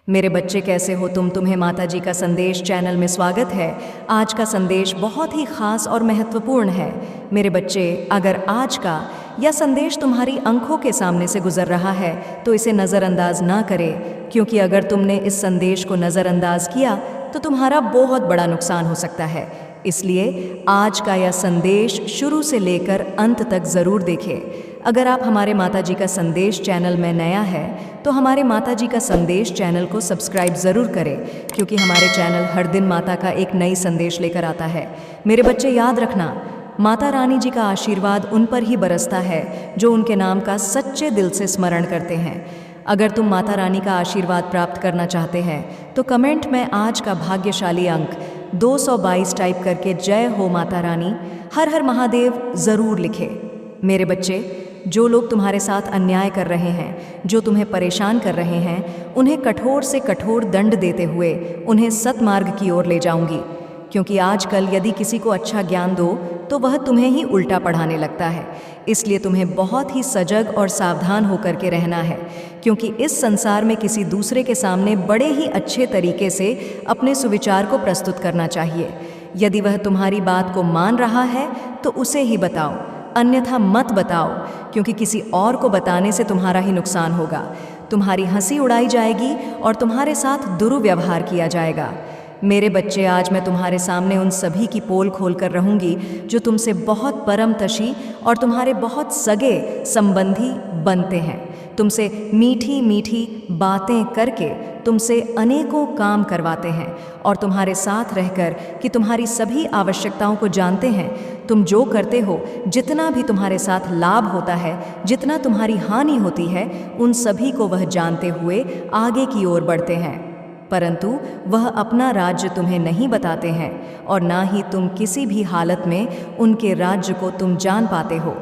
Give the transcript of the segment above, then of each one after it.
मेरे बच्चे कैसे हो तुम्हें माता जी का संदेश चैनल में स्वागत है। आज का संदेश बहुत ही खास और महत्वपूर्ण है। मेरे बच्चे, अगर आज का यह संदेश तुम्हारी आंखों के सामने से गुजर रहा है तो इसे नज़रअंदाज ना करें, क्योंकि अगर तुमने इस संदेश को नज़रअंदाज किया तो तुम्हारा बहुत बड़ा नुकसान हो सकता है। इसलिए आज का यह संदेश शुरू से लेकर अंत तक ज़रूर देखें। अगर आप हमारे माता जी का संदेश चैनल में नया है तो हमारे माता जी का संदेश चैनल को सब्सक्राइब ज़रूर करें, क्योंकि हमारे चैनल हर दिन माता का एक नई संदेश लेकर आता है। मेरे बच्चे, याद रखना, माता रानी जी का आशीर्वाद उन पर ही बरसता है जो उनके नाम का सच्चे दिल से स्मरण करते हैं। अगर तुम माता रानी का आशीर्वाद प्राप्त करना चाहते हैं तो कमेंट में आज का भाग्यशाली अंक 222 टाइप करके जय हो माता रानी, हर हर महादेव ज़रूर लिखें। मेरे बच्चे, जो लोग तुम्हारे साथ अन्याय कर रहे हैं, जो तुम्हें परेशान कर रहे हैं, उन्हें कठोर से कठोर दंड देते हुए उन्हें सतमार्ग की ओर ले जाऊंगी, क्योंकि आजकल यदि किसी को अच्छा ज्ञान दो तो वह तुम्हें ही उल्टा पढ़ाने लगता है। इसलिए तुम्हें बहुत ही सजग और सावधान होकर के रहना है, क्योंकि इस संसार में किसी दूसरे के सामने बड़े ही अच्छे तरीके से अपने सुविचार को प्रस्तुत करना चाहिए। यदि वह तुम्हारी बात को मान रहा है तो उसे ही बताओ, अन्यथा मत बताओ, क्योंकि किसी और को बताने से तुम्हारा ही नुकसान होगा। तुम्हारी हंसी उड़ाई जाएगी और तुम्हारे साथ दुर्व्यवहार किया जाएगा। मेरे बच्चे, आज मैं तुम्हारे सामने उन सभी की पोल खोल कर रहूंगी जो तुमसे बहुत परमतशी और तुम्हारे बहुत सगे संबंधी बनते हैं। तुमसे मीठी मीठी बातें करके तुमसे अनेकों काम करवाते हैं और तुम्हारे साथ रहकर कि तुम्हारी सभी आवश्यकताओं को जानते हैं। तुम जो करते हो, जितना भी तुम्हारे साथ लाभ होता है, जितना तुम्हारी हानि होती है, उन सभी को वह जानते हुए आगे की ओर बढ़ते हैं। परंतु वह अपना राज्य तुम्हें नहीं बताते हैं और ना ही तुम किसी भी हालत में उनके राज्य को तुम जान पाते हो।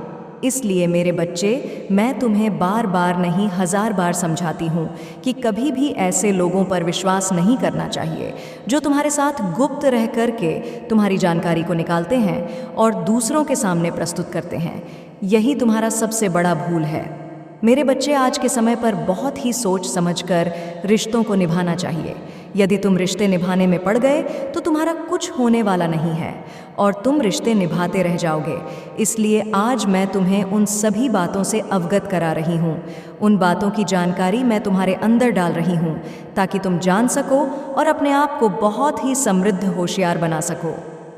इसलिए मेरे बच्चे, मैं तुम्हें बार बार नहीं 1000 बार समझाती हूँ कि कभी भी ऐसे लोगों पर विश्वास नहीं करना चाहिए जो तुम्हारे साथ गुप्त रह करके तुम्हारी जानकारी को निकालते हैं और दूसरों के सामने प्रस्तुत करते हैं। यही तुम्हारा सबसे बड़ा भूल है। मेरे बच्चे, आज के समय पर बहुत ही सोच समझकर रिश्तों को निभाना चाहिए। यदि तुम रिश्ते निभाने में पड़ गए तो तुम्हारा कुछ होने वाला नहीं है और तुम रिश्ते निभाते रह जाओगे। इसलिए आज मैं तुम्हें उन सभी बातों से अवगत करा रही हूँ। उन बातों की जानकारी मैं तुम्हारे अंदर डाल रही हूँ ताकि तुम जान सको और अपने आप को बहुत ही समृद्ध होशियार बना सको।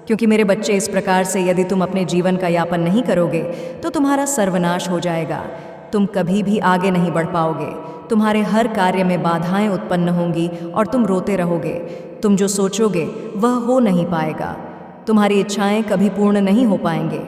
क्योंकि मेरे बच्चे, इस प्रकार से यदि तुम अपने जीवन का यापन नहीं करोगे तो तुम्हारा सर्वनाश हो जाएगा। तुम कभी भी आगे नहीं बढ़ पाओगे। तुम्हारे हर कार्य में बाधाएं उत्पन्न होंगी और तुम रोते रहोगे। तुम जो सोचोगे वह हो नहीं पाएगा। तुम्हारी इच्छाएं कभी पूर्ण नहीं हो पाएंगे।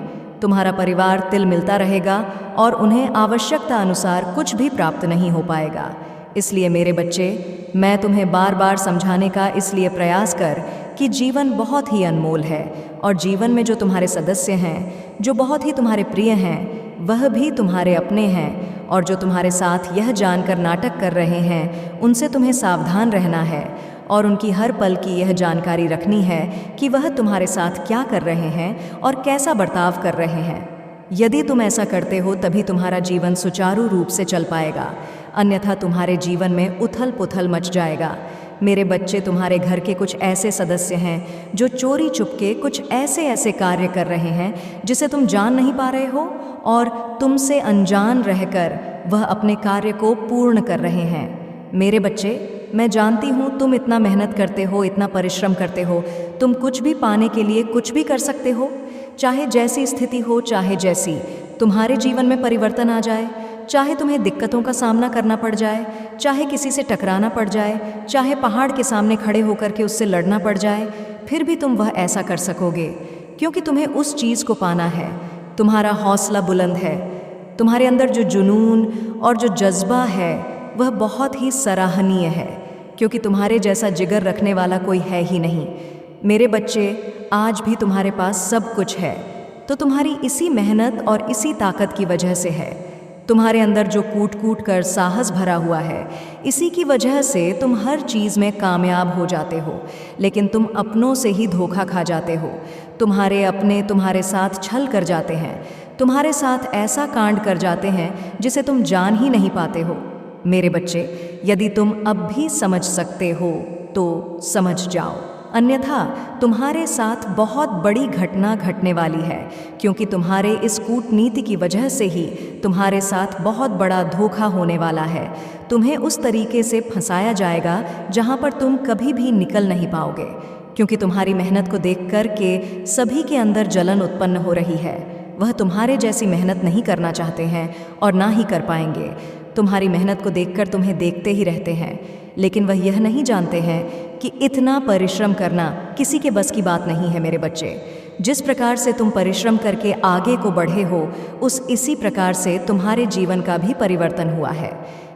तुम्हारा परिवार तिल मिलता रहेगा और उन्हें आवश्यकता अनुसार कुछ भी प्राप्त नहीं हो पाएगा। इसलिए मेरे बच्चे, मैं तुम्हें बार बार समझाने का इसलिए प्रयास कर कि जीवन बहुत ही अनमोल है और जीवन में जो तुम्हारे सदस्य हैं, जो बहुत ही तुम्हारे प्रिय हैं, वह भी तुम्हारे अपने हैं। और जो तुम्हारे साथ यह जानकर नाटक कर रहे हैं, उनसे तुम्हें सावधान रहना है और उनकी हर पल की यह जानकारी रखनी है कि वह तुम्हारे साथ क्या कर रहे हैं और कैसा बर्ताव कर रहे हैं। यदि तुम ऐसा करते हो तभी तुम्हारा जीवन सुचारू रूप से चल पाएगा, अन्यथा तुम्हारे जीवन में उथल पुथल मच जाएगा। मेरे बच्चे, तुम्हारे घर के कुछ ऐसे सदस्य हैं जो चोरी चुपके कुछ ऐसे ऐसे कार्य कर रहे हैं जिसे तुम जान नहीं पा रहे हो और तुमसे अनजान रहकर वह अपने कार्य को पूर्ण कर रहे हैं। मेरे बच्चे, मैं जानती हूँ तुम इतना मेहनत करते हो, इतना परिश्रम करते हो। तुम कुछ भी पाने के लिए कुछ भी कर सकते हो, चाहे जैसी स्थिति हो, चाहे जैसी तुम्हारे जीवन में परिवर्तन आ जाए, चाहे तुम्हें दिक्कतों का सामना करना पड़ जाए, चाहे किसी से टकराना पड़ जाए, चाहे पहाड़ के सामने खड़े होकर के उससे लड़ना पड़ जाए, फिर भी तुम वह ऐसा कर सकोगे, क्योंकि तुम्हें उस चीज़ को पाना है। तुम्हारा हौसला बुलंद है। तुम्हारे अंदर जो जुनून और जो जज्बा है वह बहुत ही सराहनीय है, क्योंकि तुम्हारे जैसा जिगर रखने वाला कोई है ही नहीं। मेरे बच्चे, आज भी तुम्हारे पास सब कुछ है तो तुम्हारी इसी मेहनत और इसी ताकत की वजह से है। तुम्हारे अंदर जो कूट कूट कर साहस भरा हुआ है, इसी की वजह से तुम हर चीज़ में कामयाब हो जाते हो, लेकिन तुम अपनों से ही धोखा खा जाते हो। तुम्हारे अपने तुम्हारे साथ छल कर जाते हैं, तुम्हारे साथ ऐसा कांड कर जाते हैं जिसे तुम जान ही नहीं पाते हो। मेरे बच्चे, यदि तुम अब भी समझ सकते हो तो समझ जाओ, अन्यथा तुम्हारे साथ बहुत बड़ी घटना घटने वाली है, क्योंकि तुम्हारे इस कूटनीति की वजह से ही तुम्हारे साथ बहुत बड़ा धोखा होने वाला है। तुम्हें उस तरीके से फंसाया जाएगा जहां पर तुम कभी भी निकल नहीं पाओगे, क्योंकि तुम्हारी मेहनत को देख कर के सभी के अंदर जलन उत्पन्न हो रही है। वह तुम्हारे जैसी मेहनत नहीं करना चाहते हैं और ना ही कर पाएंगे। तुम्हारी मेहनत को देखकर तुम्हें देखते ही रहते हैं, लेकिन वह यह नहीं जानते हैं कि इतना परिश्रम करना किसी के बस की बात नहीं है। मेरे बच्चे, जिस प्रकार से तुम परिश्रम करके आगे को बढ़े हो, इसी प्रकार से तुम्हारे जीवन का भी परिवर्तन हुआ है।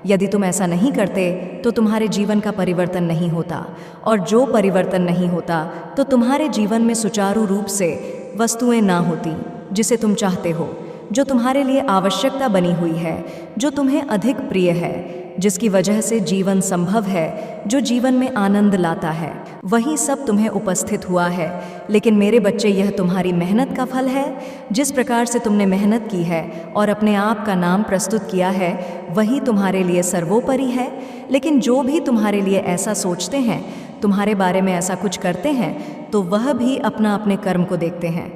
यदि तुम ऐसा नहीं करते तो तुम्हारे जीवन का परिवर्तन नहीं होता, और जो परिवर्तन नहीं होता तो तुम्हारे जीवन में सुचारू रूप से वस्तुएं ना होती जिसे तुम चाहते हो, जो तुम्हारे लिए आवश्यकता बनी हुई है, जो तुम्हें अधिक प्रिय है, जिसकी वजह से जीवन संभव है, जो जीवन में आनंद लाता है, वही सब तुम्हें उपस्थित हुआ है। लेकिन मेरे बच्चे, यह तुम्हारी मेहनत का फल है। जिस प्रकार से तुमने मेहनत की है और अपने आप का नाम प्रस्तुत किया है, वही तुम्हारे लिए सर्वोपरि है। लेकिन जो भी तुम्हारे लिए ऐसा सोचते हैं, तुम्हारे बारे में ऐसा कुछ करते हैं, तो वह भी अपना अपने कर्म को देखते हैं।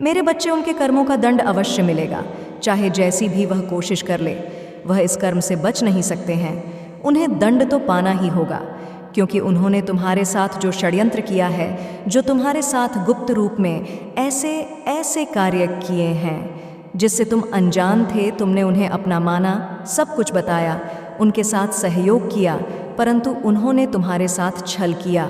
मेरे बच्चे, उनके कर्मों का दंड अवश्य मिलेगा, चाहे जैसी भी वह कोशिश कर ले। वह इस कर्म से बच नहीं सकते हैं। उन्हें दंड तो पाना ही होगा, क्योंकि उन्होंने तुम्हारे साथ जो षड्यंत्र किया है, जो तुम्हारे साथ गुप्त रूप में ऐसे ऐसे कार्य किए हैं जिससे तुम अनजान थे। तुमने उन्हें अपना माना, सब कुछ बताया, उनके साथ सहयोग किया, परंतु उन्होंने तुम्हारे साथ छल किया।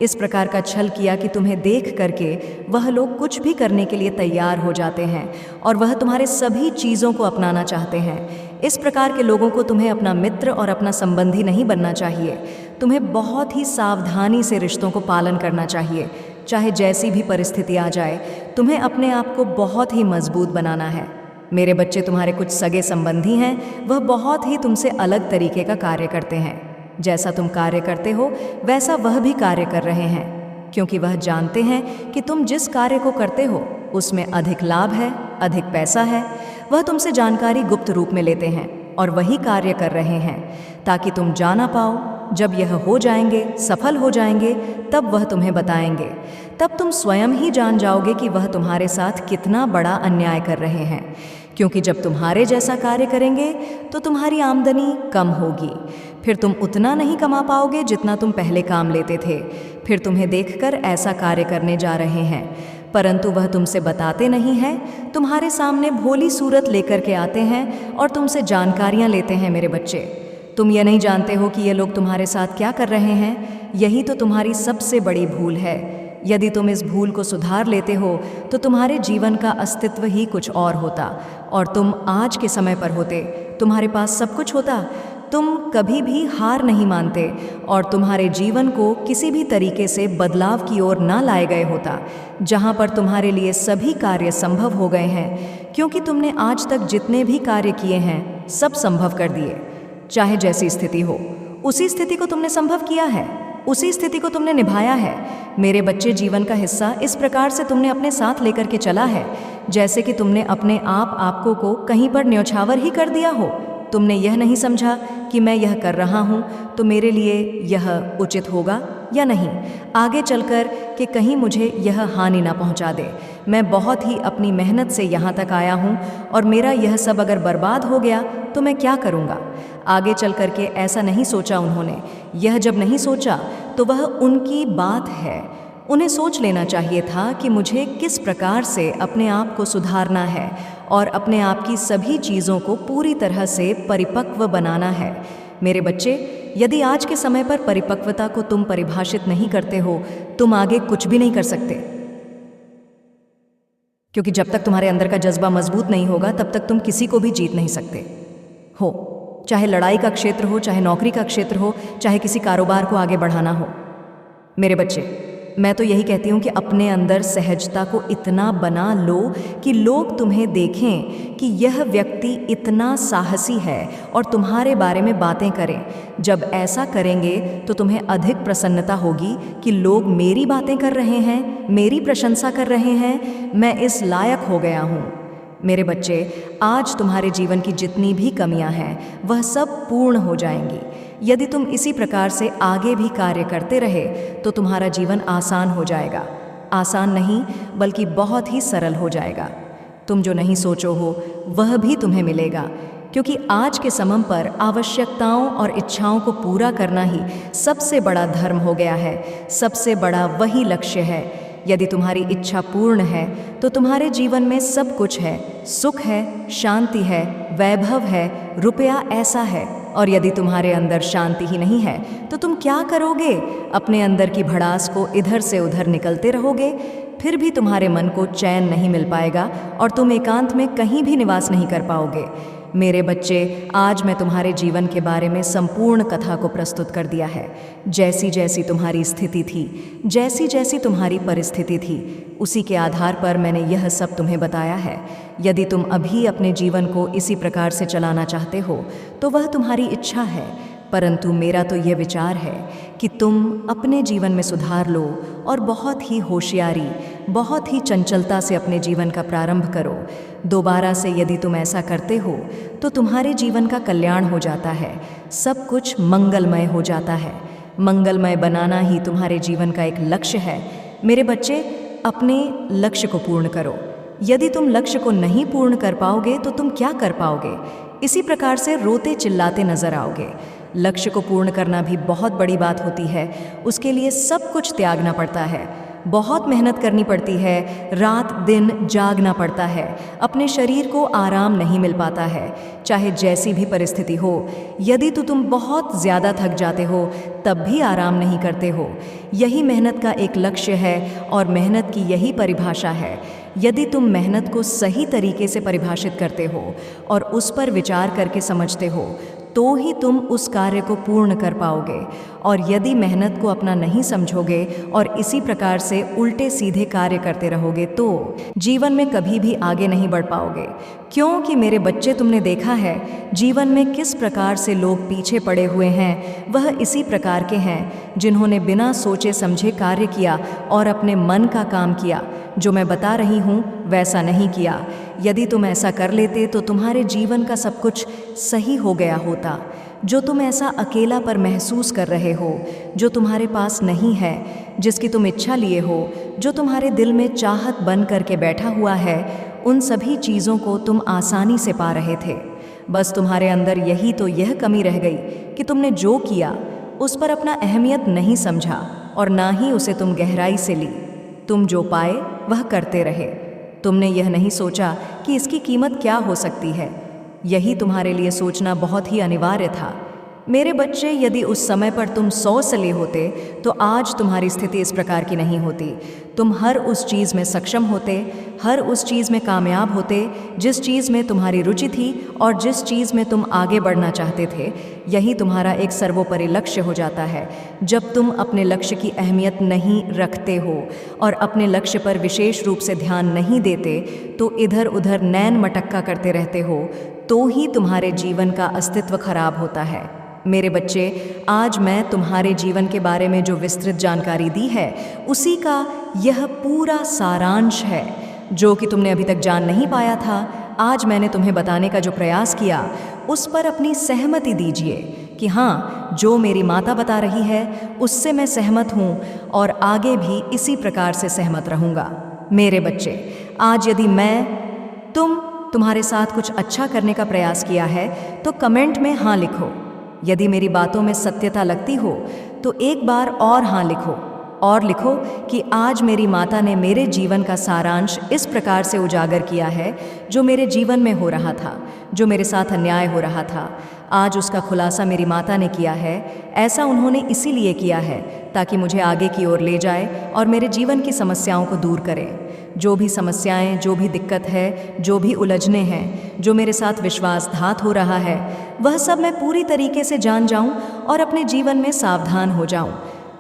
इस प्रकार का छल किया कि तुम्हें देख करके वह लोग कुछ भी करने के लिए तैयार हो जाते हैं, और वह तुम्हारे सभी चीज़ों को अपनाना चाहते हैं। इस प्रकार के लोगों को तुम्हें अपना मित्र और अपना संबंधी नहीं बनना चाहिए। तुम्हें बहुत ही सावधानी से रिश्तों को पालन करना चाहिए। चाहे जैसी भी परिस्थिति आ जाए, तुम्हें अपने आप को बहुत ही मजबूत बनाना है। मेरे बच्चे, तुम्हारे कुछ सगे संबंधी हैं, वह बहुत ही तुमसे अलग तरीके का कार्य करते हैं। जैसा तुम कार्य करते हो वैसा वह भी कार्य कर रहे हैं, क्योंकि वह जानते हैं कि तुम जिस कार्य को करते हो उसमें अधिक लाभ है, अधिक पैसा है। वह तुमसे जानकारी गुप्त रूप में लेते हैं और वही कार्य कर रहे हैं, ताकि तुम जाना पाओ। जब यह हो जाएंगे, सफल हो जाएंगे, तब वह तुम्हें बताएंगे। तब तुम स्वयं ही जान जाओगे कि वह तुम्हारे साथ कितना बड़ा अन्याय कर रहे हैं, क्योंकि जब तुम्हारे जैसा कार्य करेंगे तो तुम्हारी आमदनी कम होगी। फिर तुम उतना नहीं कमा पाओगे जितना तुम पहले काम लेते थे। फिर तुम्हें देखकर ऐसा कार्य करने जा रहे हैं, परंतु वह तुमसे बताते नहीं हैं। तुम्हारे सामने भोली सूरत लेकर के आते हैं और तुमसे जानकारियां लेते हैं। मेरे बच्चे, तुम ये नहीं जानते हो कि ये लोग तुम्हारे साथ क्या कर रहे हैं। यही तो तुम्हारी सबसे बड़ी भूल है। यदि तुम इस भूल को सुधार लेते हो तो तुम्हारे जीवन का अस्तित्व ही कुछ और होता, और तुम आज के समय पर होते, तुम्हारे पास सब कुछ होता। तुम कभी भी हार नहीं मानते और तुम्हारे जीवन को किसी भी तरीके से बदलाव की ओर ना लाए गए होता, जहां पर तुम्हारे लिए सभी कार्य संभव हो गए हैं, क्योंकि तुमने आज तक जितने भी कार्य किए हैं सब संभव कर दिए। चाहे जैसी स्थिति हो, उसी स्थिति को तुमने संभव किया है, उसी स्थिति को तुमने निभाया है। मेरे बच्चे, जीवन का हिस्सा इस प्रकार से तुमने अपने साथ लेकर के चला है, जैसे कि तुमने अपने आपको को कहीं पर न्यौछावर ही कर दिया हो। तुमने यह नहीं समझा कि मैं यह कर रहा हूँ तो मेरे लिए यह उचित होगा या नहीं, आगे चलकर कि कहीं मुझे यह हानि ना पहुँचा दे। मैं बहुत ही अपनी मेहनत से यहाँ तक आया हूँ, और मेरा यह सब अगर बर्बाद हो गया तो मैं क्या करूँगा। आगे चल कर के ऐसा नहीं सोचा उन्होंने। यह जब नहीं सोचा तो वह उनकी बात है। उन्हें सोच लेना चाहिए था कि मुझे किस प्रकार से अपने आप को सुधारना है और अपने आप की सभी चीज़ों को पूरी तरह से परिपक्व बनाना है। मेरे बच्चे, यदि आज के समय पर परिपक्वता को तुम परिभाषित नहीं करते हो, तुम आगे कुछ भी नहीं कर सकते, क्योंकि जब तक तुम्हारे अंदर का जज्बा मजबूत नहीं होगा तब तक तुम किसी को भी जीत नहीं सकते हो। चाहे लड़ाई का क्षेत्र हो, चाहे नौकरी का क्षेत्र हो, चाहे किसी कारोबार को आगे बढ़ाना हो। मेरे बच्चे, मैं तो यही कहती हूँ कि अपने अंदर सहजता को इतना बना लो कि लोग तुम्हें देखें कि यह व्यक्ति इतना साहसी है और तुम्हारे बारे में बातें करें। जब ऐसा करेंगे तो तुम्हें अधिक प्रसन्नता होगी कि लोग मेरी बातें कर रहे हैं, मेरी प्रशंसा कर रहे हैं, मैं इस लायक हो गया हूँ। मेरे बच्चे, आज तुम्हारे जीवन की जितनी भी कमियां हैं वह सब पूर्ण हो जाएंगी। यदि तुम इसी प्रकार से आगे भी कार्य करते रहे तो तुम्हारा जीवन आसान हो जाएगा। आसान नहीं बल्कि बहुत ही सरल हो जाएगा। तुम जो नहीं सोचो हो वह भी तुम्हें मिलेगा, क्योंकि आज के समय पर आवश्यकताओं और इच्छाओं को पूरा करना ही सबसे बड़ा धर्म हो गया है। सबसे बड़ा वही लक्ष्य है। यदि तुम्हारी इच्छा पूर्ण है तो तुम्हारे जीवन में सब कुछ है। सुख है, शांति है, वैभव है, रुपया ऐसा है। और यदि तुम्हारे अंदर शांति ही नहीं है तो तुम क्या करोगे? अपने अंदर की भड़ास को इधर से उधर निकलते रहोगे। फिर भी तुम्हारे मन को चैन नहीं मिल पाएगा और तुम एकांत में कहीं भी निवास नहीं कर पाओगे। मेरे बच्चे, आज मैं तुम्हारे जीवन के बारे में संपूर्ण कथा को प्रस्तुत कर दिया है। जैसी जैसी तुम्हारी स्थिति थी, जैसी जैसी तुम्हारी परिस्थिति थी, उसी के आधार पर मैंने यह सब तुम्हें बताया है। यदि तुम अभी अपने जीवन को इसी प्रकार से चलाना चाहते हो तो वह तुम्हारी इच्छा है, परंतु मेरा तो यह विचार है कि तुम अपने जीवन में सुधार लो और बहुत ही होशियारी, बहुत ही चंचलता से अपने जीवन का प्रारंभ करो। दोबारा से यदि तुम ऐसा करते हो तो तुम्हारे जीवन का कल्याण हो जाता है, सब कुछ मंगलमय हो जाता है। मंगलमय बनाना ही तुम्हारे जीवन का एक लक्ष्य है। मेरे बच्चे, अपने लक्ष्य को पूर्ण करो। यदि तुम लक्ष्य को नहीं पूर्ण कर पाओगे तो तुम क्या कर पाओगे? इसी प्रकार से रोते चिल्लाते नजर आओगे। लक्ष्य को पूर्ण करना भी बहुत बड़ी बात होती है। उसके लिए सब कुछ त्यागना पड़ता है, बहुत मेहनत करनी पड़ती है, रात दिन जागना पड़ता है, अपने शरीर को आराम नहीं मिल पाता है, चाहे जैसी भी परिस्थिति हो। यदि तो तुम बहुत ज़्यादा थक जाते हो तब भी आराम नहीं करते हो। यही मेहनत का एक लक्ष्य है और मेहनत की यही परिभाषा है। यदि तुम मेहनत को सही तरीके से परिभाषित करते हो और उस पर विचार करके समझते हो तो ही तुम उस कार्य को पूर्ण कर पाओगे। और यदि मेहनत को अपना नहीं समझोगे और इसी प्रकार से उल्टे सीधे कार्य करते रहोगे तो जीवन में कभी भी आगे नहीं बढ़ पाओगे। क्योंकि मेरे बच्चे, तुमने देखा है जीवन में किस प्रकार से लोग पीछे पड़े हुए हैं। वह इसी प्रकार के हैं जिन्होंने बिना सोचे समझे कार्य किया और अपने मन का काम किया। जो मैं बता रही हूँ वैसा नहीं किया। यदि तुम ऐसा कर लेते तो तुम्हारे जीवन का सब कुछ सही हो गया होता। जो तुम ऐसा अकेला पर महसूस कर रहे हो, जो तुम्हारे पास नहीं है, जिसकी तुम इच्छा लिए हो, जो तुम्हारे दिल में चाहत बन करके बैठा हुआ है, उन सभी चीज़ों को तुम आसानी से पा रहे थे। बस तुम्हारे अंदर यही तो यह कमी रह गई कि तुमने जो किया उस पर अपना अहमियत नहीं समझा और ना ही उसे तुम गहराई से ली। तुम जो पाए वह करते रहे। तुमने यह नहीं सोचा कि इसकी कीमत क्या हो सकती है। यही तुम्हारे लिए सोचना बहुत ही अनिवार्य था। मेरे बच्चे, यदि उस समय पर तुम 100 सले होते तो आज तुम्हारी स्थिति इस प्रकार की नहीं होती। तुम हर उस चीज़ में सक्षम होते, हर उस चीज़ में कामयाब होते जिस चीज़ में तुम्हारी रुचि थी और जिस चीज़ में तुम आगे बढ़ना चाहते थे। यही तुम्हारा एक सर्वोपरि लक्ष्य हो जाता है। जब तुम अपने लक्ष्य की अहमियत नहीं रखते हो और अपने लक्ष्य पर विशेष रूप से ध्यान नहीं देते तो इधर उधर नैन मटक्का करते रहते हो तो ही तुम्हारे जीवन का अस्तित्व खराब होता है। मेरे बच्चे, आज मैं तुम्हारे जीवन के बारे में जो विस्तृत जानकारी दी है उसी का यह पूरा सारांश है जो कि तुमने अभी तक जान नहीं पाया था। आज मैंने तुम्हें बताने का जो प्रयास किया उस पर अपनी सहमति दीजिए कि हाँ, जो मेरी माता बता रही है उससे मैं सहमत हूँ और आगे भी इसी प्रकार से सहमत रहूँगा। मेरे बच्चे, आज यदि तुम्हारे साथ कुछ अच्छा करने का प्रयास किया है तो कमेंट में हाँ लिखो। यदि मेरी बातों में सत्यता लगती हो तो एक बार और हाँ लिखो और लिखो कि आज मेरी माता ने मेरे जीवन का सारांश इस प्रकार से उजागर किया है। जो मेरे जीवन में हो रहा था, जो मेरे साथ अन्याय हो रहा था, आज उसका खुलासा मेरी माता ने किया है। ऐसा उन्होंने इसीलिए किया है ताकि मुझे आगे की ओर ले जाए और मेरे जीवन की समस्याओं को दूर करे। जो भी समस्याएं, जो भी दिक्कत है, जो भी उलझने हैं, जो मेरे साथ विश्वासघात हो रहा है, वह सब मैं पूरी तरीके से जान जाऊं और अपने जीवन में सावधान हो जाऊं।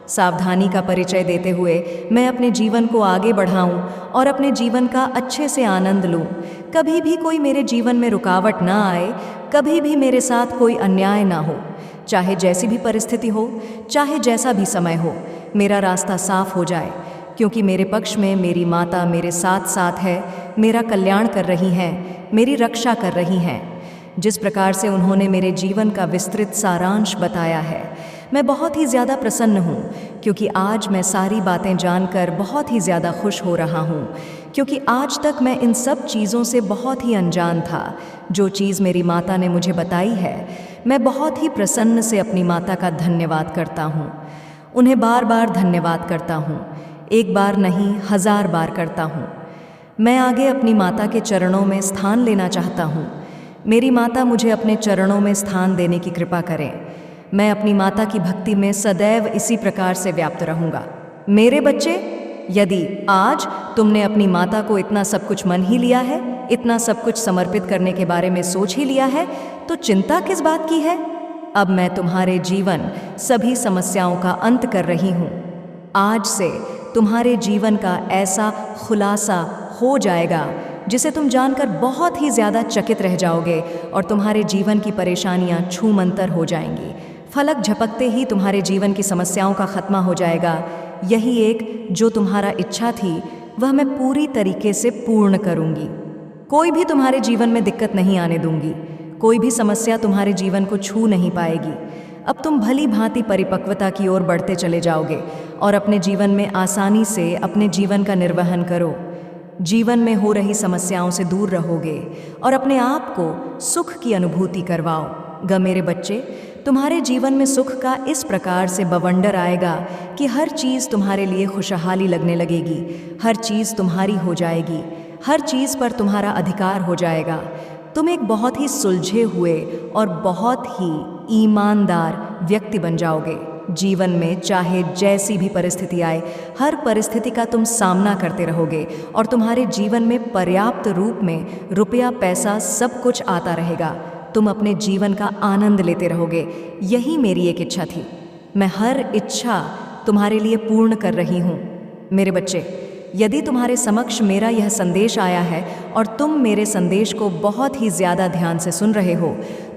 सावधानी का परिचय देते हुए मैं अपने जीवन को आगे बढ़ाऊं और अपने जीवन का अच्छे से आनंद लूं। कभी भी कोई मेरे जीवन में रुकावट ना आए, कभी भी मेरे साथ कोई अन्याय ना हो। चाहे जैसी भी परिस्थिति हो, चाहे जैसा भी समय हो, मेरा रास्ता साफ हो जाए, क्योंकि मेरे पक्ष में मेरी माता मेरे साथ साथ है। मेरा कल्याण कर रही हैं, मेरी रक्षा कर रही हैं। जिस प्रकार से उन्होंने मेरे जीवन का विस्तृत सारांश बताया है, मैं बहुत ही ज़्यादा प्रसन्न हूँ, क्योंकि आज मैं सारी बातें जानकर बहुत ही ज़्यादा खुश हो रहा हूँ, क्योंकि आज तक मैं इन सब चीज़ों से बहुत ही अनजान था। जो चीज़ मेरी माता ने मुझे बताई है, मैं बहुत ही प्रसन्न से अपनी माता का धन्यवाद करता हूँ। उन्हें बार बार धन्यवाद करता हूँ, एक बार नहीं 1000 बार करता हूँ। मैं आगे अपनी माता के चरणों में स्थान लेना चाहता हूँ। मेरी माता मुझे अपने चरणों में स्थान देने की कृपा करें। मैं अपनी माता की भक्ति में सदैव इसी प्रकार से व्याप्त रहूँगा। मेरे बच्चे, यदि आज तुमने अपनी माता को इतना सब कुछ मन ही लिया है, इतना सब कुछ समर्पित करने के बारे में सोच ही लिया है, तो चिंता किस बात की है? अब मैं तुम्हारे जीवन सभी समस्याओं का अंत कर रही हूँ। आज से तुम्हारे जीवन का ऐसा खुलासा हो जाएगा जिसे तुम जानकर बहुत ही ज़्यादा चकित रह जाओगे और तुम्हारे जीवन की परेशानियां छूमंतर हो जाएंगी। फलक झपकते ही तुम्हारे जीवन की समस्याओं का खात्मा हो जाएगा। यही एक जो तुम्हारा इच्छा थी, वह मैं पूरी तरीके से पूर्ण करूंगी। कोई भी तुम्हारे जीवन में दिक्कत नहीं आने दूंगी। कोई भी समस्या तुम्हारे जीवन को छू नहीं पाएगी। अब तुम भली भांति परिपक्वता की ओर बढ़ते चले जाओगे और अपने जीवन में आसानी से अपने जीवन का निर्वहन करो। जीवन में हो रही समस्याओं से दूर रहोगे और अपने आप को सुख की अनुभूति करवाओ। मेरे बच्चे, तुम्हारे जीवन में सुख का इस प्रकार से बवंडर आएगा कि हर चीज़ तुम्हारे लिए खुशहाली लगने लगेगी। हर चीज़ तुम्हारी हो जाएगी। हर चीज़ पर तुम्हारा अधिकार हो जाएगा। तुम एक बहुत ही सुलझे हुए और बहुत ही ईमानदार व्यक्ति बन जाओगे। जीवन में चाहे जैसी भी परिस्थिति आए, हर परिस्थिति का तुम सामना करते रहोगे और तुम्हारे जीवन में पर्याप्त रूप में रुपया पैसा सब कुछ आता रहेगा। तुम अपने जीवन का आनंद लेते रहोगे। यही मेरी एक इच्छा थी। मैं हर इच्छा तुम्हारे लिए पूर्ण कर रही हूँ। मेरे बच्चे, यदि तुम्हारे समक्ष मेरा यह संदेश आया है और तुम मेरे संदेश को बहुत ही ज़्यादा ध्यान से सुन रहे हो,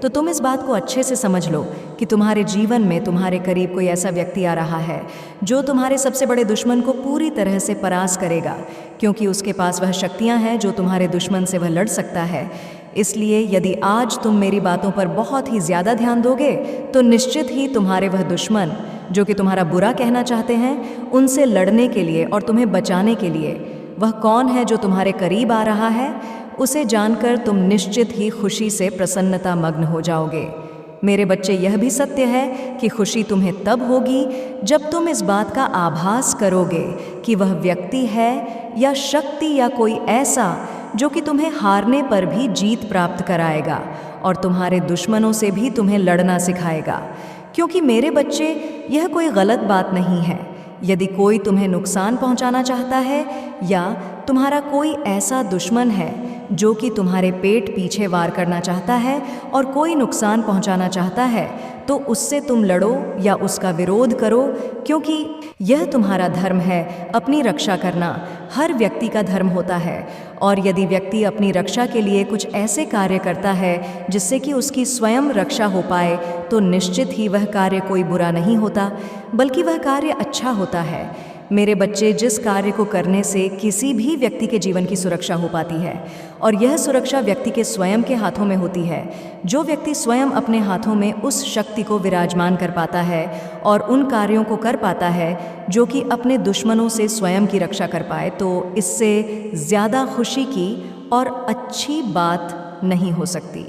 तो तुम इस बात को अच्छे से समझ लो कि तुम्हारे जीवन में तुम्हारे करीब कोई ऐसा व्यक्ति आ रहा है जो तुम्हारे सबसे बड़े दुश्मन को पूरी तरह से परास करेगा, क्योंकि उसके पास वह शक्तियाँ हैं जो तुम्हारे दुश्मन से वह लड़ सकता है। इसलिए यदि आज तुम मेरी बातों पर बहुत ही ज़्यादा ध्यान दोगे, तो निश्चित ही तुम्हारे वह दुश्मन जो कि तुम्हारा बुरा कहना चाहते हैं, उनसे लड़ने के लिए और तुम्हें बचाने के लिए वह कौन है जो तुम्हारे करीब आ रहा है, उसे जानकर तुम निश्चित ही खुशी से प्रसन्नता मग्न हो जाओगे। मेरे बच्चे, यह भी सत्य है कि खुशी तुम्हें तब होगी जब तुम इस बात का आभास करोगे कि वह व्यक्ति है या शक्ति या कोई ऐसा जो कि तुम्हें हारने पर भी जीत प्राप्त कराएगा और तुम्हारे दुश्मनों से भी तुम्हें लड़ना सिखाएगा। क्योंकि मेरे बच्चे, यह कोई गलत बात नहीं है। यदि कोई तुम्हें नुकसान पहुंचाना चाहता है या तुम्हारा कोई ऐसा दुश्मन है जो कि तुम्हारे पेट पीछे वार करना चाहता है और कोई नुकसान पहुंचाना चाहता है, तो उससे तुम लड़ो या उसका विरोध करो, क्योंकि यह तुम्हारा धर्म है। अपनी रक्षा करना हर व्यक्ति का धर्म होता है, और यदि व्यक्ति अपनी रक्षा के लिए कुछ ऐसे कार्य करता है जिससे कि उसकी स्वयं रक्षा हो पाए, तो निश्चित ही वह कार्य कोई बुरा नहीं होता, बल्कि वह कार्य अच्छा होता है। मेरे बच्चे, जिस कार्य को करने से किसी भी व्यक्ति के जीवन की सुरक्षा हो पाती है, और यह सुरक्षा व्यक्ति के स्वयं के हाथों में होती है, जो व्यक्ति स्वयं अपने हाथों में उस शक्ति को विराजमान कर पाता है और उन कार्यों को कर पाता है जो कि अपने दुश्मनों से स्वयं की रक्षा कर पाए, तो इससे ज़्यादा खुशी की और अच्छी बात नहीं हो सकती।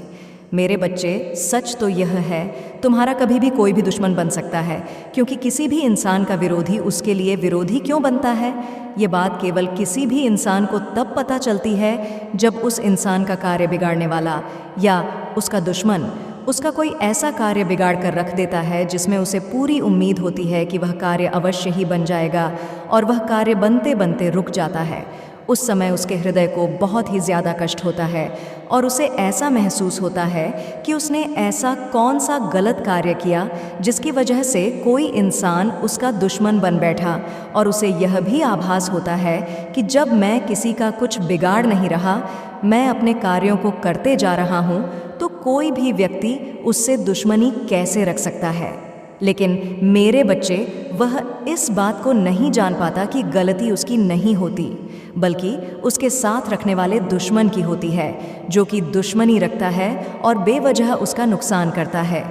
मेरे बच्चे, सच तो यह है, तुम्हारा कभी भी कोई भी दुश्मन बन सकता है, क्योंकि किसी भी इंसान का विरोधी उसके लिए विरोधी क्यों बनता है, ये बात केवल किसी भी इंसान को तब पता चलती है जब उस इंसान का कार्य बिगाड़ने वाला या उसका दुश्मन उसका कोई ऐसा कार्य बिगाड़ कर रख देता है जिसमें उसे पूरी उम्मीद होती है कि वह कार्य अवश्य ही बन जाएगा, और वह कार्य बनते बनते रुक जाता है। उस समय उसके हृदय को बहुत ही ज़्यादा कष्ट होता है और उसे ऐसा महसूस होता है कि उसने ऐसा कौन सा गलत कार्य किया जिसकी वजह से कोई इंसान उसका दुश्मन बन बैठा, और उसे यह भी आभास होता है कि जब मैं किसी का कुछ बिगाड़ नहीं रहा, मैं अपने कार्यों को करते जा रहा हूँ, तो कोई भी व्यक्ति उससे दुश्मनी कैसे रख सकता है। लेकिन मेरे बच्चे, वह इस बात को नहीं जान पाता कि गलती उसकी नहीं होती, बल्कि उसके साथ रखने वाले दुश्मन की होती है, जो कि दुश्मनी रखता है और बेवजह उसका नुकसान करता है।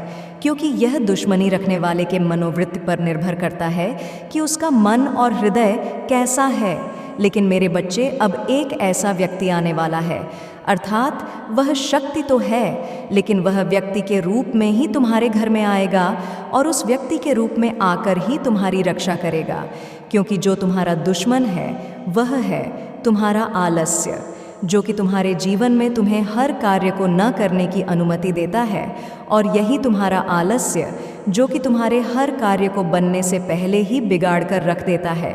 क्योंकि यह दुश्मनी रखने वाले के मनोवृत्ति पर निर्भर करता है कि उसका मन और हृदय कैसा है। लेकिन मेरे बच्चे, अब एक ऐसा व्यक्ति आने वाला है, अर्थात वह शक्ति तो है, लेकिन वह व्यक्ति के रूप में ही तुम्हारे घर में आएगा और उस व्यक्ति के रूप में आकर ही तुम्हारी रक्षा करेगा। क्योंकि जो तुम्हारा दुश्मन है वह है तुम्हारा आलस्य, जो कि तुम्हारे जीवन में तुम्हें हर कार्य को न करने की अनुमति देता है। और यही तुम्हारा आलस्य, जो कि तुम्हारे हर कार्य को बनने से पहले ही बिगाड़ कर रख देता है।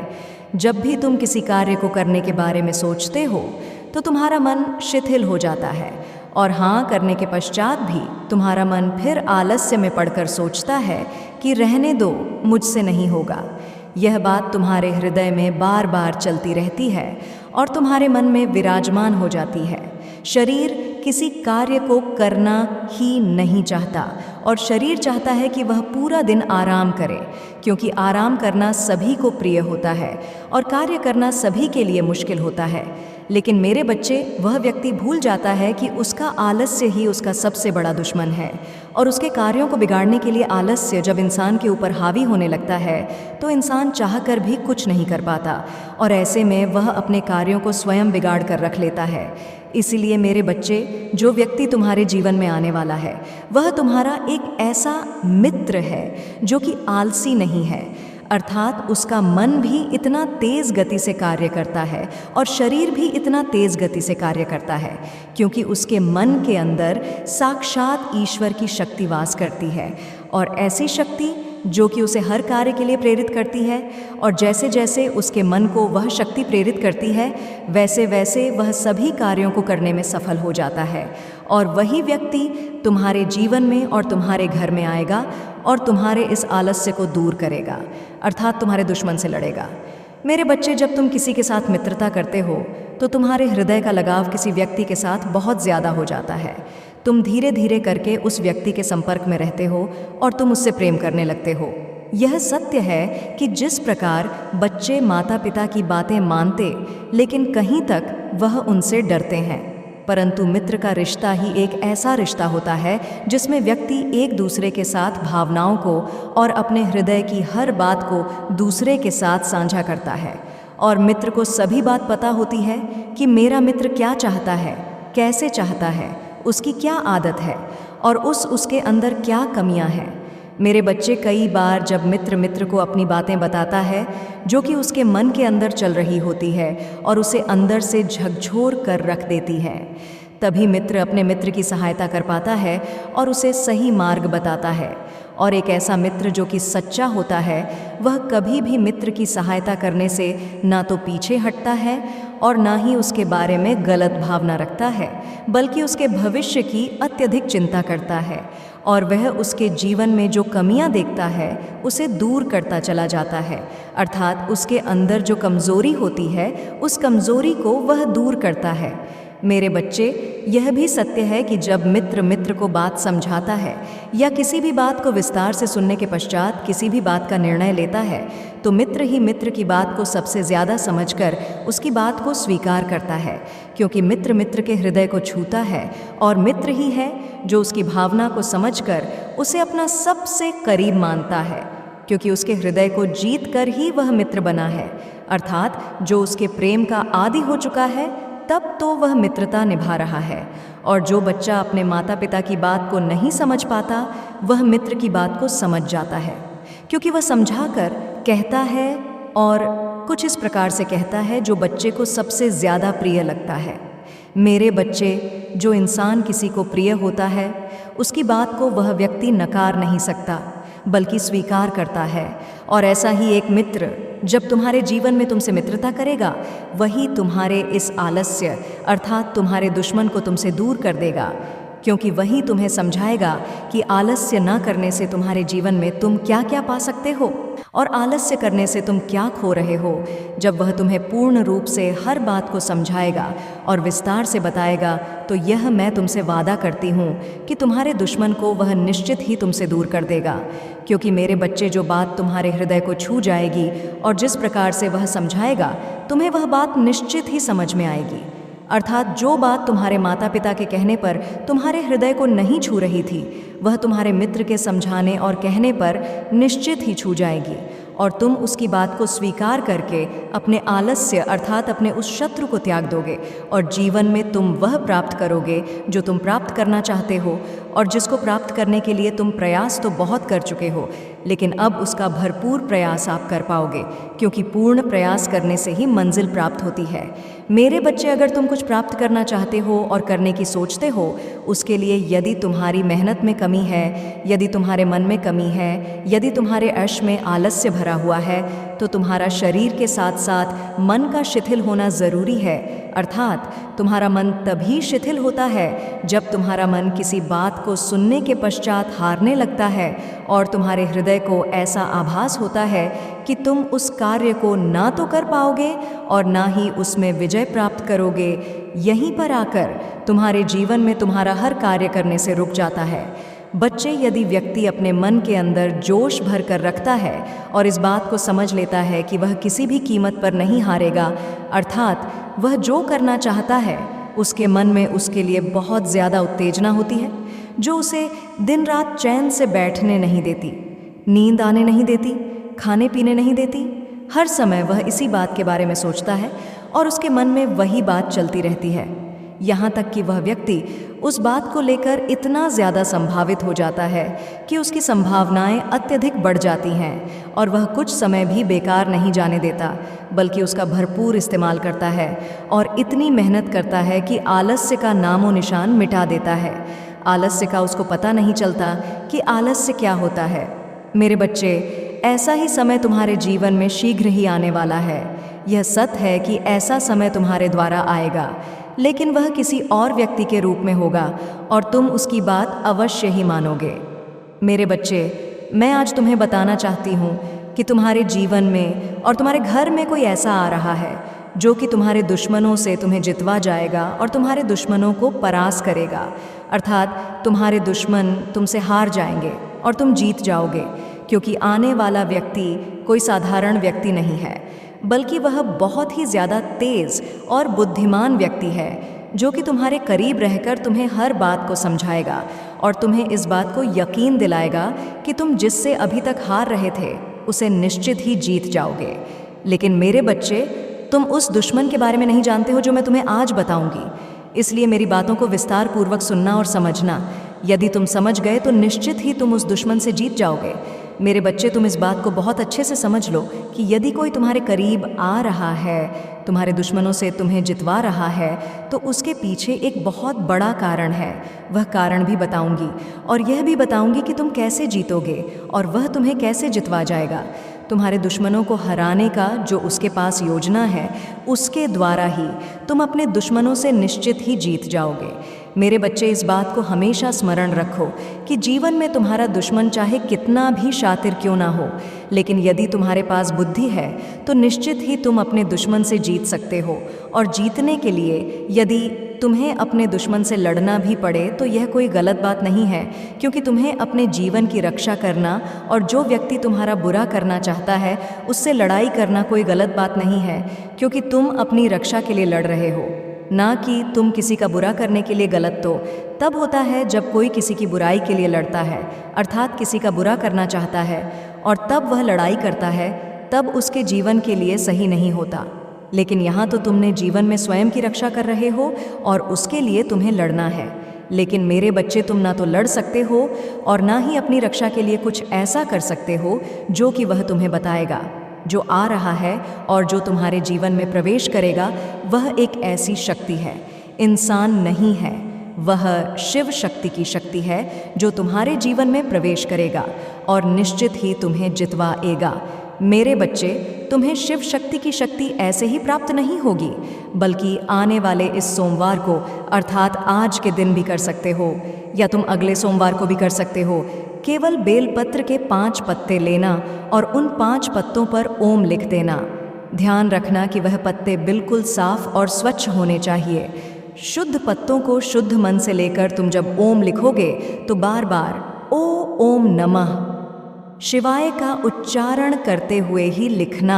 जब भी तुम किसी कार्य को करने के बारे में सोचते हो तो तुम्हारा मन शिथिल हो जाता है, और हाँ करने के पश्चात भी तुम्हारा मन फिर आलस्य में पड़कर सोचता है कि रहने दो, मुझसे नहीं होगा। यह बात तुम्हारे हृदय में बार बार चलती रहती है और तुम्हारे मन में विराजमान हो जाती है। शरीर किसी कार्य को करना ही नहीं चाहता, और शरीर चाहता है कि वह पूरा दिन आराम करे, क्योंकि आराम करना सभी को प्रिय होता है और कार्य करना सभी के लिए मुश्किल होता है। लेकिन मेरे बच्चे, वह व्यक्ति भूल जाता है कि उसका आलस्य ही उसका सबसे बड़ा दुश्मन है, और उसके कार्यों को बिगाड़ने के लिए आलस्य जब इंसान के ऊपर हावी होने लगता है तो इंसान चाहकर भी कुछ नहीं कर पाता, और ऐसे में वह अपने कार्यों को स्वयं बिगाड़ कर रख लेता है। इसीलिए मेरे बच्चे, जो व्यक्ति तुम्हारे जीवन में आने वाला है वह तुम्हारा एक ऐसा मित्र है जो कि आलसी नहीं है, अर्थात उसका मन भी इतना तेज गति से कार्य करता है और शरीर भी इतना तेज गति से कार्य करता है, क्योंकि उसके मन के अंदर साक्षात ईश्वर की शक्ति वास करती है, और ऐसी शक्ति जो कि उसे हर कार्य के लिए प्रेरित करती है। और जैसे जैसे उसके मन को वह शक्ति प्रेरित करती है, वैसे वैसे वह सभी कार्यों को करने में सफल हो जाता है, और वही व्यक्ति तुम्हारे जीवन में और तुम्हारे घर में आएगा और तुम्हारे इस आलस्य को दूर करेगा, अर्थात तुम्हारे दुश्मन से लड़ेगा। मेरे बच्चे, जब तुम किसी के साथ मित्रता करते हो तो तुम्हारे हृदय का लगाव किसी व्यक्ति के साथ बहुत ज़्यादा हो जाता है। तुम धीरे धीरे करके उस व्यक्ति के संपर्क में रहते हो और तुम उससे प्रेम करने लगते हो। यह सत्य है कि जिस प्रकार बच्चे माता पिता की बातें मानते, लेकिन कहीं तक वह उनसे डरते हैं, परंतु मित्र का रिश्ता ही एक ऐसा रिश्ता होता है जिसमें व्यक्ति एक दूसरे के साथ भावनाओं को और अपने हृदय की हर बात को दूसरे के साथ साझा करता है। और मित्र को सभी बात पता होती है कि मेरा मित्र क्या चाहता है, कैसे चाहता है, उसकी क्या आदत है और उसके अंदर क्या कमियां हैं। मेरे बच्चे, कई बार जब मित्र को अपनी बातें बताता है जो कि उसके मन के अंदर चल रही होती है और उसे अंदर से झकझोर कर रख देती है, तभी मित्र अपने मित्र की सहायता कर पाता है और उसे सही मार्ग बताता है। और एक ऐसा मित्र जो कि सच्चा होता है, वह कभी भी मित्र की सहायता करने से ना तो पीछे हटता है और ना ही उसके बारे में गलत भावना रखता है, बल्कि उसके भविष्य की अत्यधिक चिंता करता है, और वह उसके जीवन में जो कमियां देखता है उसे दूर करता चला जाता है, अर्थात उसके अंदर जो कमज़ोरी होती है उस कमज़ोरी को वह दूर करता है। मेरे बच्चे, यह भी सत्य है कि जब मित्र को बात समझाता है या किसी भी बात को विस्तार से सुनने के पश्चात किसी भी बात का निर्णय लेता है, तो मित्र ही मित्र की बात को सबसे ज़्यादा समझकर उसकी बात को स्वीकार करता है, क्योंकि मित्र के हृदय को छूता है, और मित्र ही है जो उसकी भावना को समझकर उसे अपना सबसे करीब मानता है, क्योंकि उसके हृदय को जीत कर ही वह मित्र बना है, अर्थात जो उसके प्रेम का आदी हो चुका है तब तो वह मित्रता निभा रहा है। और जो बच्चा अपने माता पिता की बात को नहीं समझ पाता, वह मित्र की बात को समझ जाता है, क्योंकि वह समझाकर कहता है और कुछ इस प्रकार से कहता है जो बच्चे को सबसे ज़्यादा प्रिय लगता है। मेरे बच्चे, जो इंसान किसी को प्रिय होता है उसकी बात को वह व्यक्ति नकार नहीं सकता, बल्कि स्वीकार करता है। और ऐसा ही एक मित्र जब तुम्हारे जीवन में तुमसे मित्रता करेगा, वही तुम्हारे इस आलस्य अर्थात तुम्हारे दुश्मन को तुमसे दूर कर देगा, क्योंकि वही तुम्हें समझाएगा कि आलस्य न करने से तुम्हारे जीवन में तुम क्या क्या पा सकते हो और आलस्य करने से तुम क्या खो रहे हो। जब वह तुम्हें पूर्ण रूप से हर बात को समझाएगा और विस्तार से बताएगा, तो यह मैं तुमसे वादा करती हूँ कि तुम्हारे दुश्मन को वह निश्चित ही तुमसे दूर कर देगा। क्योंकि मेरे बच्चे, जो बात तुम्हारे हृदय को छू जाएगी और जिस प्रकार से वह समझाएगा, तुम्हें वह बात निश्चित ही समझ में आएगी। अर्थात जो बात तुम्हारे माता पिता के कहने पर तुम्हारे हृदय को नहीं छू रही थी, वह तुम्हारे मित्र के समझाने और कहने पर निश्चित ही छू जाएगी और तुम उसकी बात को स्वीकार करके अपने आलस्य अर्थात अपने उस शत्रु को त्याग दोगे और जीवन में तुम वह प्राप्त करोगे जो तुम प्राप्त करना चाहते हो और जिसको प्राप्त करने के लिए तुम प्रयास तो बहुत कर चुके हो, लेकिन अब उसका भरपूर प्रयास आप कर पाओगे, क्योंकि पूर्ण प्रयास करने से ही मंजिल प्राप्त होती है। मेरे बच्चे, अगर तुम कुछ प्राप्त करना चाहते हो और करने की सोचते हो, उसके लिए यदि तुम्हारी मेहनत में कमी है, यदि तुम्हारे मन में कमी है, यदि तुम्हारे अर्श में आलस्य भरा हुआ है, तो तुम्हारा शरीर के साथ साथ मन का शिथिल होना ज़रूरी है। अर्थात तुम्हारा मन तभी शिथिल होता है जब तुम्हारा मन किसी बात को सुनने के पश्चात हारने लगता है और तुम्हारे हृदय को ऐसा आभास होता है कि तुम उस कार्य को ना तो कर पाओगे और ना ही उसमें विजय प्राप्त करोगे। यहीं पर आकर तुम्हारे जीवन में तुम्हारा हर कार्य करने से रुक जाता है। बच्चे, यदि व्यक्ति अपने मन के अंदर जोश भर कर रखता है और इस बात को समझ लेता है कि वह किसी भी कीमत पर नहीं हारेगा, अर्थात वह जो करना चाहता है उसके मन में उसके लिए बहुत ज़्यादा उत्तेजना होती है, जो उसे दिन रात चैन से बैठने नहीं देती, नींद आने नहीं देती, खाने पीने नहीं देती। हर समय वह इसी बात के बारे में सोचता है और उसके मन में वही बात चलती रहती है, यहाँ तक कि वह व्यक्ति उस बात को लेकर इतना ज़्यादा संभावित हो जाता है कि उसकी संभावनाएं अत्यधिक बढ़ जाती हैं और वह कुछ समय भी बेकार नहीं जाने देता, बल्कि उसका भरपूर इस्तेमाल करता है और इतनी मेहनत करता है कि आलस्य का नामो निशान मिटा देता है। आलस्य का उसको पता नहीं चलता कि आलस्य क्या होता है। मेरे बच्चे, ऐसा ही समय तुम्हारे जीवन में शीघ्र ही आने वाला है। यह सत्य है कि ऐसा समय तुम्हारे द्वारा आएगा, लेकिन वह किसी और व्यक्ति के रूप में होगा और तुम उसकी बात अवश्य ही मानोगे। मेरे बच्चे, मैं आज तुम्हें बताना चाहती हूँ कि तुम्हारे जीवन में और तुम्हारे घर में कोई ऐसा आ रहा है जो कि तुम्हारे दुश्मनों से तुम्हें जितवा जाएगा और तुम्हारे दुश्मनों को परास्त करेगा। अर्थात तुम्हारे दुश्मन तुमसे हार जाएंगे और तुम जीत जाओगे, क्योंकि आने वाला व्यक्ति कोई साधारण व्यक्ति नहीं है, बल्कि वह बहुत ही ज़्यादा तेज़ और बुद्धिमान व्यक्ति है, जो कि तुम्हारे करीब रहकर तुम्हें हर बात को समझाएगा और तुम्हें इस बात को यकीन दिलाएगा कि तुम जिससे अभी तक हार रहे थे उसे निश्चित ही जीत जाओगे। लेकिन मेरे बच्चे, तुम उस दुश्मन के बारे में नहीं जानते हो जो मैं तुम्हें आज बताऊंगी, इसलिए मेरी बातों को विस्तार पूर्वक सुनना और समझना। यदि तुम समझ गए तो निश्चित ही तुम उस दुश्मन से जीत जाओगे। मेरे बच्चे, तुम इस बात को बहुत अच्छे से समझ लो कि यदि कोई तुम्हारे करीब आ रहा है, तुम्हारे दुश्मनों से तुम्हें जितवा रहा है, तो उसके पीछे एक बहुत बड़ा कारण है। वह कारण भी बताऊंगी और यह भी बताऊंगी कि तुम कैसे जीतोगे और वह तुम्हें कैसे जितवा जाएगा। तुम्हारे दुश्मनों को हराने का जो उसके पास योजना है, उसके द्वारा ही तुम अपने दुश्मनों से निश्चित ही जीत जाओगे। मेरे बच्चे, इस बात को हमेशा स्मरण रखो कि जीवन में तुम्हारा दुश्मन चाहे कितना भी शातिर क्यों ना हो, लेकिन यदि तुम्हारे पास बुद्धि है तो निश्चित ही तुम अपने दुश्मन से जीत सकते हो। और जीतने के लिए यदि तुम्हें अपने दुश्मन से लड़ना भी पड़े तो यह कोई गलत बात नहीं है, क्योंकि तुम्हें अपने जीवन की रक्षा करना और जो व्यक्ति तुम्हारा बुरा करना चाहता है उससे लड़ाई करना कोई गलत बात नहीं है, क्योंकि तुम अपनी रक्षा के लिए लड़ रहे हो, ना कि तुम किसी का बुरा करने के लिए। गलत तो तब होता है जब कोई किसी की बुराई के लिए लड़ता है, अर्थात किसी का बुरा करना चाहता है और तब वह लड़ाई करता है, तब उसके जीवन के लिए सही नहीं होता। लेकिन यहाँ तो तुमने जीवन में स्वयं की रक्षा कर रहे हो और उसके लिए तुम्हें लड़ना है। लेकिन मेरे बच्चे, तुम ना तो लड़ सकते हो और ना ही अपनी रक्षा के लिए कुछ ऐसा कर सकते हो जो कि वह तुम्हें बताएगा। जो आ रहा है और जो तुम्हारे जीवन में प्रवेश करेगा वह एक ऐसी शक्ति है, इंसान नहीं है, वह शिव शक्ति की शक्ति है जो तुम्हारे जीवन में प्रवेश करेगा और निश्चित ही तुम्हें जितवाएगा। मेरे बच्चे, तुम्हें शिव शक्ति की शक्ति ऐसे ही प्राप्त नहीं होगी, बल्कि आने वाले इस सोमवार को अर्थात आज के दिन भी कर सकते हो, या तुम अगले सोमवार को भी कर सकते हो। केवल बेलपत्र के 5 पत्ते लेना और उन 5 पत्तों पर ओम लिख देना। ध्यान रखना कि वह पत्ते बिल्कुल साफ और स्वच्छ होने चाहिए। शुद्ध पत्तों को शुद्ध मन से लेकर तुम जब ओम लिखोगे तो बार बार ओम नमः शिवाय का उच्चारण करते हुए ही लिखना।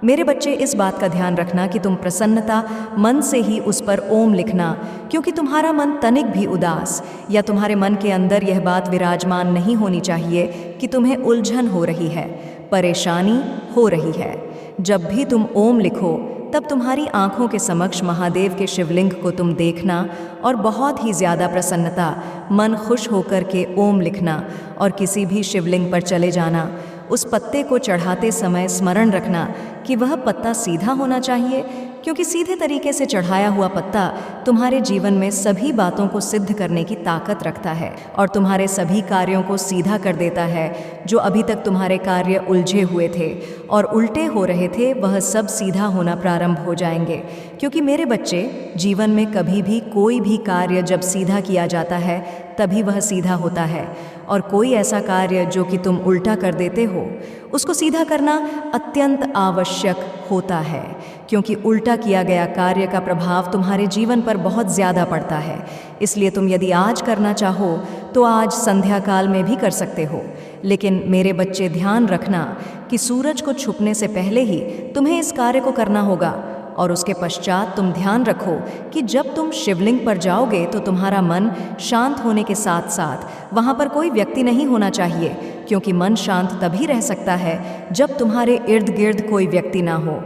मेरे बच्चे, इस बात का ध्यान रखना कि तुम प्रसन्नता मन से ही उस पर ओम लिखना, क्योंकि तुम्हारा मन तनिक भी उदास या तुम्हारे मन के अंदर यह बात विराजमान नहीं होनी चाहिए कि तुम्हें उलझन हो रही है, परेशानी हो रही है। जब भी तुम ओम लिखो तब तुम्हारी आंखों के समक्ष महादेव के शिवलिंग को तुम देखना और बहुत ही ज़्यादा प्रसन्नता, मन खुश होकर के ओम लिखना और किसी भी शिवलिंग पर चले जाना। उस पत्ते को चढ़ाते समय स्मरण रखना कि वह पत्ता सीधा होना चाहिए, क्योंकि सीधे तरीके से चढ़ाया हुआ पत्ता तुम्हारे जीवन में सभी बातों को सिद्ध करने की ताकत रखता है और तुम्हारे सभी कार्यों को सीधा कर देता है। जो अभी तक तुम्हारे कार्य उलझे हुए थे और उल्टे हो रहे थे, वह सब सीधा होना प्रारंभ हो जाएंगे। क्योंकि मेरे बच्चे, जीवन में कभी भी कोई भी कार्य जब सीधा किया जाता है तभी वह सीधा होता है, और कोई ऐसा कार्य जो कि तुम उल्टा कर देते हो उसको सीधा करना अत्यंत आवश्यक होता है, क्योंकि उल्टा किया गया कार्य का प्रभाव तुम्हारे जीवन पर बहुत ज़्यादा पड़ता है। इसलिए तुम यदि आज करना चाहो तो आज संध्या काल में भी कर सकते हो, लेकिन मेरे बच्चे ध्यान रखना कि सूरज को छुपने से पहले ही तुम्हें इस कार्य को करना होगा। और उसके पश्चात तुम ध्यान रखो कि जब तुम शिवलिंग पर जाओगे तो तुम्हारा मन शांत होने के साथ साथ वहाँ पर कोई व्यक्ति नहीं होना चाहिए, क्योंकि मन शांत तभी रह सकता है जब तुम्हारे इर्द गिर्द कोई व्यक्ति ना हो।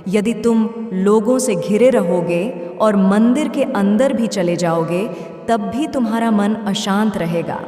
यदि तुम लोगों से घिरे रहोगे और मंदिर के अंदर भी चले जाओगे तब भी तुम्हारा मन अशांत रहेगा,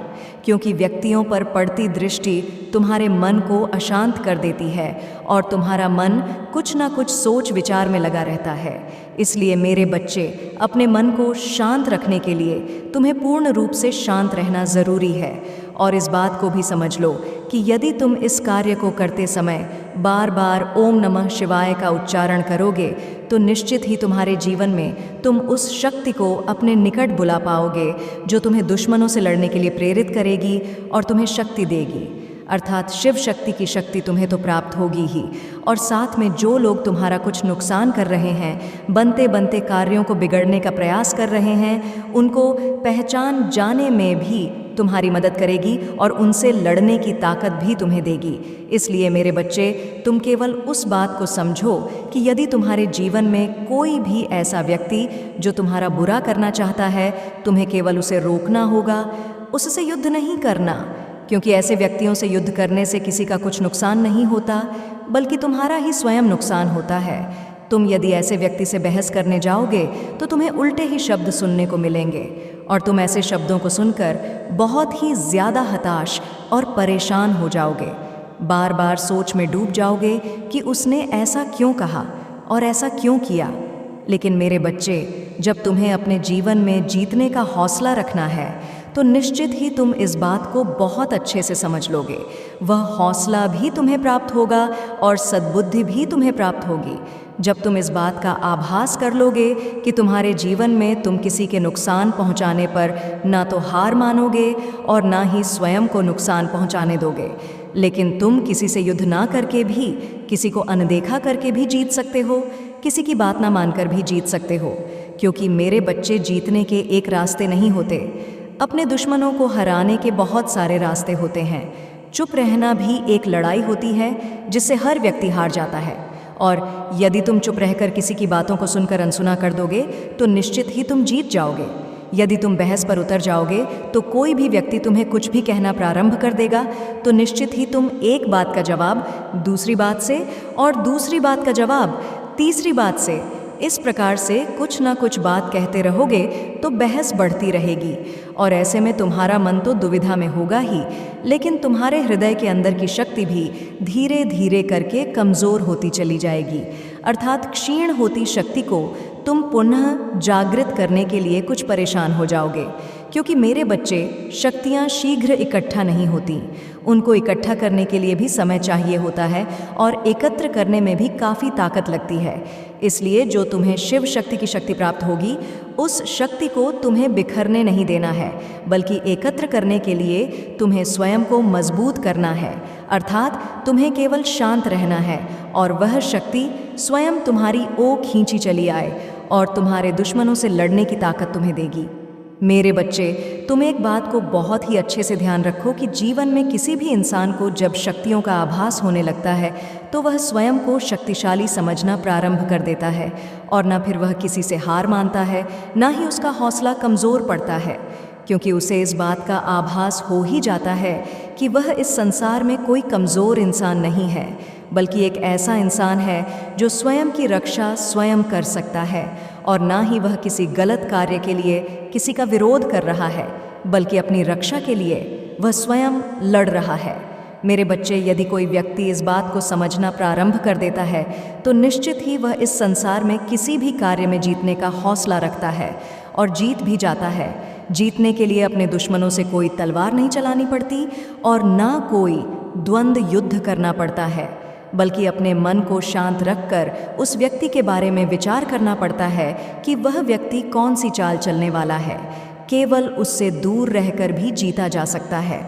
क्योंकि व्यक्तियों पर पड़ती दृष्टि तुम्हारे मन को अशांत कर देती है और तुम्हारा मन कुछ ना कुछ सोच विचार में लगा रहता है। इसलिए मेरे बच्चे, अपने मन को शांत रखने के लिए तुम्हें पूर्ण रूप से शांत रहना ज़रूरी है। और इस बात को भी समझ लो कि यदि तुम इस कार्य को करते समय बार बार ओम नमः शिवाय का उच्चारण करोगे तो निश्चित ही तुम्हारे जीवन में तुम उस शक्ति को अपने निकट बुला पाओगे जो तुम्हें दुश्मनों से लड़ने के लिए प्रेरित करेगी और तुम्हें शक्ति देगी। अर्थात शिव शक्ति की शक्ति तुम्हें तो प्राप्त होगी ही, और साथ में जो लोग तुम्हारा कुछ नुकसान कर रहे हैं, बनते बनते कार्यों को बिगड़ने का प्रयास कर रहे हैं, उनको पहचान जाने में भी तुम्हारी मदद करेगी और उनसे लड़ने की ताकत भी तुम्हें देगी। इसलिए मेरे बच्चे, तुम केवल उस बात को समझो कि यदि तुम्हारे जीवन में कोई भी ऐसा व्यक्ति जो तुम्हारा बुरा करना चाहता है, तुम्हें केवल उसे रोकना होगा, उससे युद्ध नहीं करना, क्योंकि ऐसे व्यक्तियों से युद्ध करने से किसी का कुछ नुकसान नहीं होता, बल्कि तुम्हारा ही स्वयं नुकसान होता है। तुम यदि ऐसे व्यक्ति से बहस करने जाओगे तो तुम्हें उल्टे ही शब्द सुनने को मिलेंगे और तुम ऐसे शब्दों को सुनकर बहुत ही ज़्यादा हताश और परेशान हो जाओगे। बार बार सोच में डूब जाओगे कि उसने ऐसा क्यों कहा और ऐसा क्यों किया। लेकिन मेरे बच्चे, जब तुम्हें अपने जीवन में जीतने का हौसला रखना है तो निश्चित ही तुम इस बात को बहुत अच्छे से समझ लोगे। वह हौसला भी तुम्हें प्राप्त होगा और सद्बुद्धि भी तुम्हें प्राप्त होगी जब तुम इस बात का आभास कर लोगे कि तुम्हारे जीवन में तुम किसी के नुकसान पहुंचाने पर ना तो हार मानोगे और ना ही स्वयं को नुकसान पहुंचाने दोगे, लेकिन तुम किसी से युद्ध ना करके भी, किसी को अनदेखा करके भी जीत सकते हो, किसी की बात ना मानकर भी जीत सकते हो। क्योंकि मेरे बच्चे, जीतने के एक रास्ते नहीं होते, अपने दुश्मनों को हराने के बहुत सारे रास्ते होते हैं। चुप रहना भी एक लड़ाई होती है जिससे हर व्यक्ति हार जाता है, और यदि तुम चुप रहकर किसी की बातों को सुनकर अनसुना कर दोगे तो निश्चित ही तुम जीत जाओगे। यदि तुम बहस पर उतर जाओगे तो कोई भी व्यक्ति तुम्हें कुछ भी कहना प्रारंभ कर देगा तो निश्चित ही तुम एक बात का जवाब दूसरी बात से और दूसरी बात का जवाब तीसरी बात से, इस प्रकार से कुछ ना कुछ बात कहते रहोगे तो बहस बढ़ती रहेगी और ऐसे में तुम्हारा मन तो दुविधा में होगा ही, लेकिन तुम्हारे हृदय के अंदर की शक्ति भी धीरे धीरे करके कमज़ोर होती चली जाएगी। अर्थात क्षीण होती शक्ति को तुम पुनः जागृत करने के लिए कुछ परेशान हो जाओगे, क्योंकि मेरे बच्चे, शक्तियाँ शीघ्र इकट्ठा नहीं होती, उनको इकट्ठा करने के लिए भी समय चाहिए होता है और एकत्र करने में भी काफ़ी ताकत लगती है। इसलिए जो तुम्हें शिव शक्ति की शक्ति प्राप्त होगी, उस शक्ति को तुम्हें बिखरने नहीं देना है, बल्कि एकत्र करने के लिए तुम्हें स्वयं को मजबूत करना है। अर्थात तुम्हें केवल शांत रहना है और वह शक्ति स्वयं तुम्हारी ओर खींची चली आए और तुम्हारे दुश्मनों से लड़ने की ताकत तुम्हें देगी। मेरे बच्चे, तुम एक बात को बहुत ही अच्छे से ध्यान रखो कि जीवन में किसी भी इंसान को जब शक्तियों का आभास होने लगता है तो वह स्वयं को शक्तिशाली समझना प्रारंभ कर देता है और न फिर वह किसी से हार मानता है, न ही उसका हौसला कमज़ोर पड़ता है, क्योंकि उसे इस बात का आभास हो ही जाता है कि वह इस संसार में कोई कमज़ोर इंसान नहीं है, बल्कि एक ऐसा इंसान है जो स्वयं की रक्षा स्वयं कर सकता है और ना ही वह किसी गलत कार्य के लिए किसी का विरोध कर रहा है, बल्कि अपनी रक्षा के लिए वह स्वयं लड़ रहा है। मेरे बच्चे, यदि कोई व्यक्ति इस बात को समझना प्रारंभ कर देता है तो निश्चित ही वह इस संसार में किसी भी कार्य में जीतने का हौसला रखता है और जीत भी जाता है। जीतने के लिए अपने दुश्मनों से कोई तलवार नहीं चलानी पड़ती और ना कोई द्वंद्व युद्ध करना पड़ता है, बल्कि अपने मन को शांत रखकर उस व्यक्ति के बारे में विचार करना पड़ता है कि वह व्यक्ति कौन सी चाल चलने वाला है। केवल उससे दूर रहकर भी जीता जा सकता है।